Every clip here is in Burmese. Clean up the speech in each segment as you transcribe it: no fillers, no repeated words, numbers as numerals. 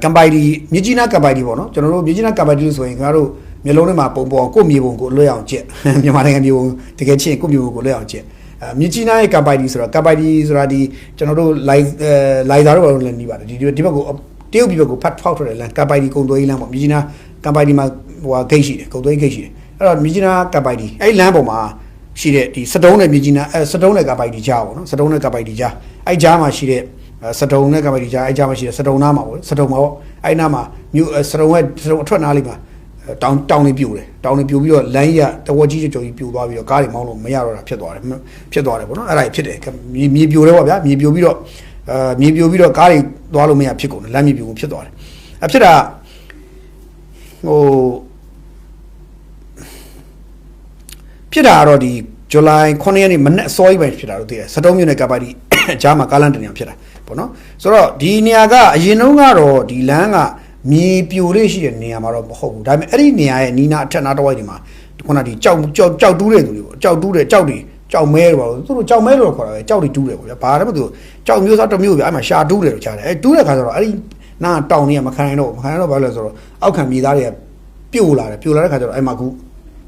ကမ်ပိုင်ဒီမြကြီးနားကမ်ပိုင်ဒီပေါ့နော်ကျွန်တော်တို့မြကြီးနားကမ်ပိုင်ဒီလို့ဆိုရင်ခင်ဗျားတို့မျိုးလုံးထဲမှာပုံပေါ်ကိုမြေပုံကိုလွှဲအောင်ကျက်မြန်မာနိုင်ငံမြေပုံတကယ်ချင်းကိုမြေပုံကိုလွှဲအောင်ကျက်မြကြီးနားရဲ့ကမ်ပိုင်ဒီဆိုတာကမ်ပိုင်ဒီဆိုတာဒီကျွန်တော်တို့လိုင်သာတို့ဘာလို့လဲနေပါတယ်ဒီဘက်ကိုတရုတ်ပြည်ဘက်ကိုဖတ်ဖောက်ထွက်တယ်လမ်းကမ်ပိုင်ဒီကုံသွေးလမ်းပေါ့မြကြီးနားကမ်ပိုင်ဒီမှာဟိုဂိတ်ရှိတယ်ကုံသွေးဂိတ်ရှိတယ်အဲ့တော့မြကြီးနားကမ်ပိုင်ဒီအဲ့လမ်းပေါ်မှာရှိတဲ့ဒီစတုံးနဲ့မြကြီးနားစတုံးနဲ့ကမ်ပိုင်ဒီကြားပေါ့နော်စတုံးနဲ့ကမ်ပိုင်ဒီကြားအဲ့ကြားမှာရှိတဲ့စတုံးနဲ့ကမ်ပိုင်ဒီကြားအဲ့ကြားမှာရှိတဲ့စတုံးနားမှာပေါ့စတုံးမှာပေါ့အဲ့နားမှာမြို့စတုံးရဲ့စတုံးအထွက်နားလေးမှာတောင်းလေးပြိုတယ်တောင်းလေးပြိုပြီးတော့လမ်းကြီးကတဝက်ကြီးကြော်ကြီးပြိုသွားပြီးတော့ကားတွေမောင်းလို့မရတော့တာဖြစ်သွားတယ်ပေါ့နော်အဲ့ဒါဖြစ်တယ်မြေပြိုတယ်ပေါ့ဗျာမြေပြိုပြီးတော့ကားတွေသွားလို့မရဖြစ်ကုန်တယ်လမ်းမြေပြိုဖြစ်သွားတယ်အဖြစ်တာဟိုဖြစ်တာကတော့ဒီဇူလိုင်9ရက်နေ့မနေ့အစောကြီးပဲဖြစ်တာလို့သိတယ်စတုံးမြို့နယ်ကပ်ပါတီဂျားမှာကားလမ်းတနေအောင်ဖြစ်တာပေါ့နော်ဆိုတော့ဒီနေရာကအရင်တုန်းကတော့ဒီလမ်းကမြေပြိုလေးရှိတဲ့နေရာမှာတော့မဟုတ်ဘူးဒါပေမဲ့အဲ့ဒီနေရာရဲ့နီးနာအထက်နားတစ်ဝိုက်ဒီမှာခုနဒီကြောက်တူးတဲ့သူတွေပေါ့ကြောက်တူးတဲ့ကြောက်တွေကြောက်မဲလို့ပေါ့သူတို့ကြောက်မဲလို့ခေါ်တာပဲကြောက်တွေတူးတယ်ပေါ့ဗျာဘာလဲမသိဘူးကြောက်မျိုးစားတစ်မျိုးပြအဲ့မှာရှာတူးတယ်လို့ကြားတယ်အဲ့တူးတဲ့ခါကျတော့အဲ့ဒီနားတောင်နေရမခံနိုင်တော့ဘာလဲဆိုတော့အောက်ခံမြေသားတွေကပြိုလာတဲ့ခါကျတော့အဲ့မှာခု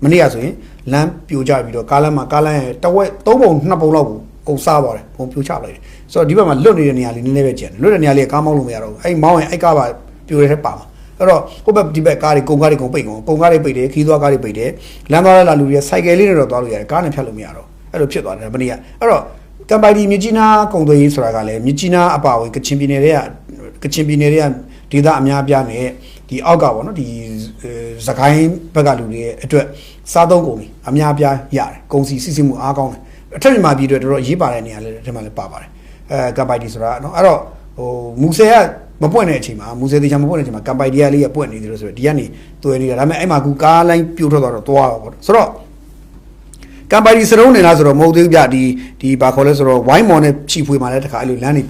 မနေ့ကဆိုရင်လမ်းပြိုကျပြီးတော့ကားလမ်းရဲ့တဝက်3ပုံ2ပုံလောက်ကိုကုန်စားသွားတယ်ပုံပြိုချလိုက်တယ်ဆိုတော့ဒီဘက်မှာလွတ်နေတဲ့နေရာလေးနည်းနည်းပဲကျန်တယ်လွတ်တဲ့နေရာလေးကားမောင်းလို့မရတော့ဘူးအဲ့မောင်းရင်အဲ့ကားပါပြိုတဲ့ပါမှာအဲ့တော့ဟိုဘက်ဒီဘက်ကားတွေကုန်ကားတွေကုန်ပိတ်တယ်ခီးသွားကားတွေပိတ်တယ်လမ်းသွားလာလူတွေစိုက်ကယ်လေးနဲ့တော့သွားလို့ရတယ်ကားနဲ့ဖြတ်လို့မရတော့အဲ့လိုဖြစ်သွားတယ်မနေ့ကအဲ့တော့ကမ်ပိုင်ဒီမြကြီးနားကုန်သွယ်ရေးဆိုတာကလည်းမြကြီးနားအပါဝင်ကချင်ပြည်နယ်တွေကဒေသအများပြားနဲ့ဒီအောက်ကပေါ့နော်ဒီစကိုင်းဘက်ကလူတွေရဲ့အတွက်စားသုံးကုန်တွေအများပြားရတယ်ကုန်စည်စီးဆင်းမှုအားကောင်းတယ်အထက်မြန်မာပြည်တွေတော်တော်ရေးပါတဲ့နေရာလေးတွေမှာလည်းပါပါတယ်ကမ်ပိုင်ဒီဆိုတာနော်အဲ့တော့ဟိုမူဆယ်ကမပွင့်တဲ့အချိန်မှာမူဆယ်တေချာမပွင့်တဲ့အချိန်မှာကမ်ပိုင်ဒီကလေးကပွင့်နေတယ်လို့ဆိုတော့ဒီကနေတွေ့နေတာဒါပေမဲ့အဲ့မှာကူကားလိုင်းပြိုထွက်သွားတော့သွားတော့ပေါ့ဆိုတော့ကမ်ပိုင်ဒီစရုံးနေလားဆိုတော့မဟုတ်သေးဘူးဗျဒီဘာခေါ်လဲဆိုတော့ဝိုင်းမော်နဲ့ချီဖွေမှာလည်းတခါအဲ့လိုလမ်းတွေ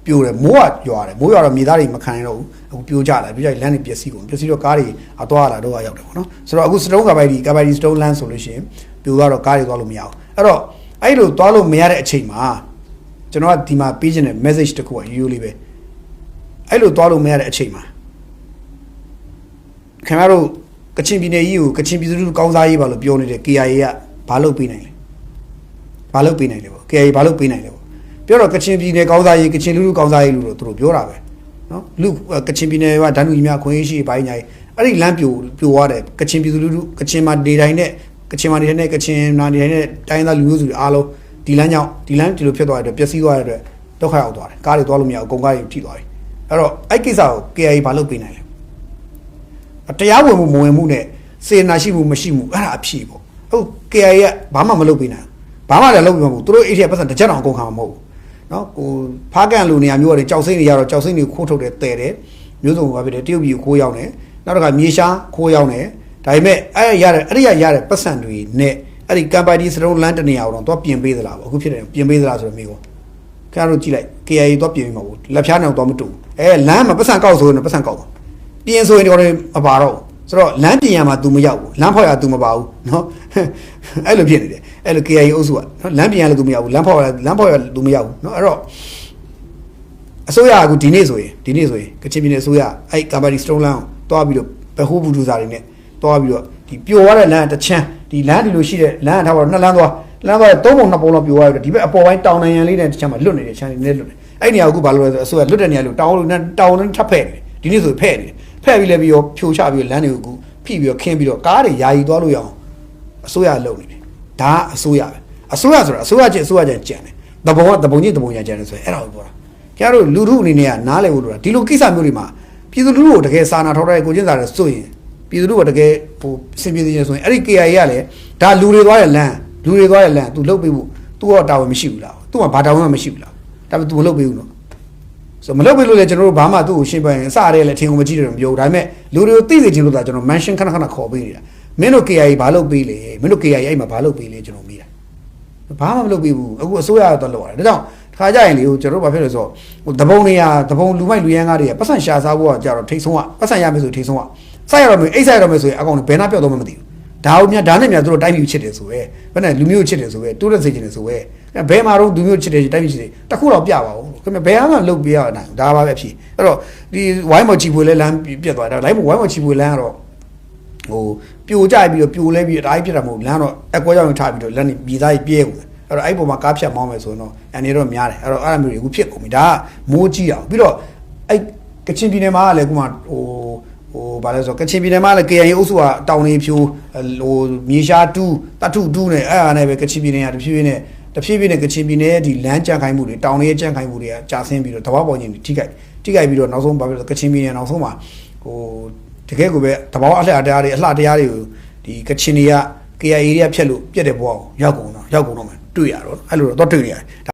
ပြိုတယ်မိုးရွာတော့မြေသားတွေမခံရတော့ဘူးအခုပြိုကြလာပြီးကြလမ်းတွေပျက်စီးတော့ကားတွေအသွားလာတော့ရောက်တယ်ပေါ့နော်ဆိုတော့အခုစတုံးကမ်ပိုင်ဒီစတုံးလမ်းဆိုလို့ရှိရင်ပြိုတော့ကားတွေသွားလို့မရဘူးအဲ့တော့အဲ့လိုသွားလို့မရတဲ့အချိန်မှာကျွန်တော်ကဒီမှာပေးခြင်းတဲ့ message တခုကရိုးလေးပဲအဲ့လိုသွားလို့မရတဲ့အချိန်မှာခင်ဗျားတို့ကချင်ပြည်နယ်ကြီးကိုကချင်ပြည်သူလူကောင်းစားရေးပါလို့ပြောနေတဲ့ KIA ကဘာလုပ်ပေးနိုင်လဲပေါ့ KIA ဘာလုပ်ပေးနိုင်လဲပေါ့ပြောတော့ကချင်ပြည်နယ်ကောင်းစားရေးကချင်လူကောင်းစားရေးလို့သူတို့ပြောတာပဲနော်လူကချင်ပြည်နယ်ကဒန်းလူကြီးများခွင့်ရရှိပိုင်းညာအဲ့ဒီလမ်းပြိုသွားတယ်ကချင်ပြည်သူလူကချင်မှာနေတိုင်းနဲ့ကချင်မှာနေတဲ့ကချင်နာနေတိုင်းနဲ့တိုင်းသားလူမျိုးစုတွေအားလုံးဒီလမ်းဒီလိုဖြစ်သွားတဲ့အတွက်ပျက်စီးသွားတဲ့အတွက်ဒုက္ခရောက်သွားတယ်ကားတွေသွားလို့မရဘူးကုန်ကားတွေထိသွားတယ်အဲ့တော့အဲ့ကိစ္စကို KIA ဘာလုပ်ပေးနိုင်လဲတရားဝင်မှုမဝင်မှုနဲ့စေနာရှိမှုမရှိမှုအဲ့ဒါအဖြစ်ပေါ့ဟုတ် KIA ကဘာမှမလုပ်ပေးနိုင်ဘာမှလည်းလုပ်ပြမှာမဟုတ်သူတို့အဲ့ဒီပတ်စံတစ်ချက်တောင်ကုန်ခံမှာမဟုတ်ဘူးနော်ကိုဖားကန်လူနေရာမျိုးတွေကြောက်စိမ့်တွေရတော့ကြောက်စိမ့်တွေခိုးထုတ်တယ်တဲတယ်မျိုးစုံဘာဖြစ်တယ်တရုတ်ပြည်ကိုခိုးရောက်တယ်နောက်တစ်ခါမြေရှားခိုးရောက်တယ်ဒါပေမဲ့အဲ့ရတဲ့ပတ်စံတွေနဲ့အဲ့ဒီကမ်ပိုင်ဒီစတုံးလမ်းတနေရာတော့တော့ပြင်ပေးသလားပေါ့အခုဖြစ်တယ်ပြင်ပေးသလားဆိုတော့မိကောခင်ဗျားတို့ကြည့်လိုက် KIA တော့ပြင်ပေးမှာပေါ့လက်ဖျားနေတော့မတူလမ်းမှာပတ်စံကောက်ဆိုရင်ပတ်စံကောက်ပါပြင်ဆိုရင်ဒီကောင်တွေမပါတော့ဆိုတော့လမ်းပြင်ရမှာ तू မရောက်ဘူးလမ်းဖောက်ရ तू မပါဘူးเนาะအဲ့လိုဖြစ်နေတယ်အဲ့လို KIA အုပ်စုကเนาะလမ်းပြင်ရလည်း तू မရောက်ဘူးလမ်းဖောက်ရ तू မရောက်ဘူးเนาะအဲ့တော့အစိုးရကဒီနေ့ဆိုရင်ကချင်ပြည်နယ်အစိုးရအဲ့ကမ်ပိုင်ဒီစတုံးလမ်းကိုတွားပြီးတော့ဘဟိုးဘူဒူဇာတွေနဲ့တွားပြီးတော့ဒီပြိုသွားတဲ့လမ်းတစ်ချမ်းဒီလမ်းဒီလိုရှိတဲ့လမ်းထားပါတော့နှစ်လမ်းသွား3ပုံ2ပုံလောက်ပြိုသွားပြီးတော့ဒီဘက်အပေါ်ပိုင်းတောင်နိုင်ငံလေးနဲ့တစ်ချမ်းမှာလွတ်နေတဲ့ချမ်းလေးနဲ့လွတ်နေအဲ့နေရာကဘာလို့လဲဆိုအစိုးရလွတ်တဲ့နေရာလို့တောင်နဲ့ထပ်ဖဲ့နေဒီနေ့ဆိုဖဲ့နေဖဲ့ပြီးလဲပြီးတော့ဖြိုချပြီးလမ်းတွေကိုဖိပြီးတော့ခင်းပြီးတော့ကားတွေယာယီသွားလို့ရအောင်အစိုးရလုပ်နေတယ်ဒါအစိုးရပဲအစိုးရဆိုတာအစိုးရချင်းကြံတယ်တပုံချင်းကြံတယ်ဆိုရင်အဲ့ဒါကိုပြောတာကျတော့လူထုအနေနဲ့ကနားလည်ဖို့လိုတာဒီလိုကိစ္စမျိုးတွေမှာပြည်သူလူထုကိုတကယ်စာနာထောက်ထားတဲ့ကိုချင်းစာတွေဆိုရင်ပြည်သူလူထုကတကယ်ဟိုစင်ပြေနေဆိုရင်အဲ့ဒီ KIA ကလည်းဒါလူတွေသွားတဲ့လမ်းသူလှုပ်ပေးဖို့သူကတာဝန်မရှိဘူးလားသူကဘာတာဝန်မှမရှိဘူးလားဒါပေမဲ့သူမလှုပ်ပေးဘူးနော်ဆိုမလုပ်ပေးလို့လေကျွန်တော်တို့ဘာမှသူ့ကိုရှင်းပြရင်အစရဲလေထင်ကုန်မကြည့်တယ်မပြောဘူးဒါပေမဲ့လူတွေကိုသိစေချင်လို့ဒါကျွန်တော် mention ခဏခေါ်ပေးနေတာမင်းတို့ KIA ဘာလုပ်ပေးလဲမင်းတို့ KIA အဲ့မှာဘာလုပ်ပေးလဲကျွန်တော်မေးတာဘာမှမလုပ်ပေးဘူးအခုအစိုးရကတော့လုပ်ရတယ်ဒါကြောင့်ခါကြရင်လေကျွန်တော်တို့ဘာဖြစ်လဲဆိုတော့ဟိုတပုံလူမိုက်လူရန်ကားတွေကပတ်စံရှာစားဖို့ကကြတော့ထိတ်ဆုံးကပတ်စံရမယ်ဆိုထိတ်ဆုံးကစိုက်ရတော့မယ်အိတ်စိုက်ရတော့မယ်ဆိုရင်အကောင်ဘယ်နှပြောက်တော့မှမသိဘူးဒါအောင်မြတ်ဒါနဲ့မြတ်တို့တိုင်းပြည်ချစ်တယ်ဆိုပဲဘယ်နဲ့လူမျိုးချစ်တယ်ဆိုပဲတိုးတက်စေချင်တယ်ဆိုပဲဘယ်မှာတော့လူမျိုးချစ်တယ်တိုင်းပြည်ချစ်တယ်တခုတော့ပြပါဦး ခင်ဗျဘယ်မှလုပ်ပြရနိုင်ဒါပါပဲဖြစ်အဲ့တော့ဒီဝိုင်းမချီပွေလဲလမ်းပြတ်သွားတာလိုက်ဝိုင်းမချီပွေလမ်းကတော့ဟိုပြိုကျပြီးတော့ပြိုလဲပြီးတော့အားကြီးပြတ်တာမဟုတ်လမ်းတော့အကွက်ရောက်ထားပြီးတော့လက်နေပြည်သားကြီးပြဲကုန်တယ်အဲ့တော့အဲ့ပုံမှာကားဖြတ်မောင်းမယ်ဆိုရင်တော့အနေတော့များတယ်အဲ့တော့အဲ့လိုမျိုးတွေအခုဖြစ်ကုန်ပြီဒါကမိုးကြီးအောင်ပြီးတော့အဲ့ကချင်ပြည်နယ်မှာလည်းခုမှဘာလဲဆိုကချင်ပြည်နယ်မှာလည်း KIA အုပ်စုကတောင်နေဖြိုမြေရှားတူးတတ်ထုတူးနေအဲ့အားနဲ့ပဲကချင်ပြည်နယ်ကတဖြည်းဖြည်းနဲ့ကချင်ပြည်နယ်ဒီလမ်းကြံခိုင်းမှုတွေတောင်နေကြံခိုင်းမှုတွေကကြာဆင်းပြီးတော့တဘာပေါ်ချင်းထိခိုက်ပြီးတော့နောက်ဆုံးဘာဖြစ်လို့ကချင်ပြည်နယ်နောက်ဆုံးမှာတကယ်ကိုပဲတဘာအလှတရားတွေကိုဒီကချင်တွေက KIA တွေကဖြတ်လို့ပြက်တဲ့ဘဝကိုရောက်ကုန်တော့မယ်တွေ့ရတော့အဲ့လိုတော့တွေ့နေရတယ်